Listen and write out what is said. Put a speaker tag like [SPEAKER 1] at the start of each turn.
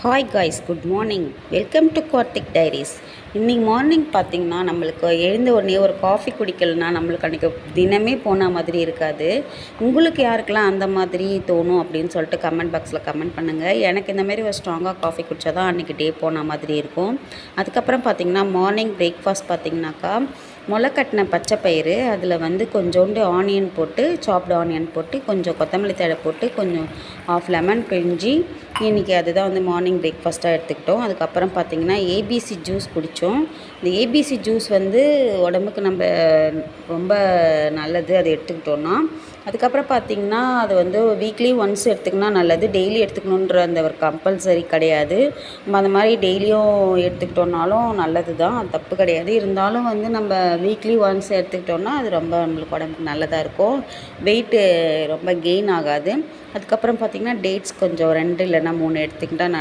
[SPEAKER 1] Hi guys, good morning. Welcome to Karthik diaries. இன்றைக்கி morning பார்த்திங்கன்னா நம்மளுக்கு எழுந்த உடனே ஒரு காஃபி குடிக்கலனா நம்மளுக்கு அன்றைக்கி தினமே போன மாதிரி இருக்காது. உங்களுக்கு யாருக்கெல்லாம் அந்த மாதிரி தோணும் அப்படின்னு சொல்லிட்டு கமெண்ட் பாக்ஸில் கமெண்ட் பண்ணுங்கள். எனக்கு இந்தமாரி ஒரு ஸ்ட்ராங்காக காஃபி குடித்தா தான் அன்றைக்கி டே போன மாதிரி இருக்கும். அதுக்கப்புறம் பார்த்திங்கன்னா மார்னிங் பிரேக்ஃபாஸ்ட் பார்த்திங்கனாக்கா முளைக்கட்டின பச்சை பயிறு, அதில் கொஞ்சோண்டு ஆனியன் போட்டு, சாப்டு ஆனியன் போட்டு, கொஞ்சம் கொத்தமல்லி தழை போட்டு, கொஞ்சம் ஆஃப் லெமன் பிழிஞ்சி இன்றைக்கி அதுதான் மார்னிங் பிரேக்ஃபாஸ்ட்டாக எடுத்துக்கிட்டோம். அதுக்கப்புறம் பார்த்திங்கன்னா ஏபிசி ஜூஸ் குடித்தோம். இந்த ஏபிசி ஜூஸ் உடம்புக்கு நம்ம ரொம்ப நல்லது, அது எடுத்துக்கிட்டோன்னா. அதுக்கப்புறம் பார்த்திங்கன்னா அது வீக்லி ஒன்ஸ் எடுத்துக்கினா நல்லது. டெய்லி எடுத்துக்கணுன்ற அந்த ஒரு கம்பல்சரி கிடையாது. நம்ம அந்த மாதிரி டெய்லியும் எடுத்துக்கிட்டோன்னாலும் நல்லது தான், அது தப்பு கிடையாது. இருந்தாலும் நம்ம வீக்லி ஒன்ஸ் எடுத்துக்கிட்டோன்னா அது ரொம்ப நம்மளுக்கு உடம்புக்கு நல்லதாக இருக்கும். வெயிட்டு ரொம்ப கெயின் ஆகாது. அதுக்கப்புறம் பார்த்திங்கன்னா டேட்ஸ் கொஞ்சம் 2 இல்லைன்னா 3 எடுத்துக்கிட்டால்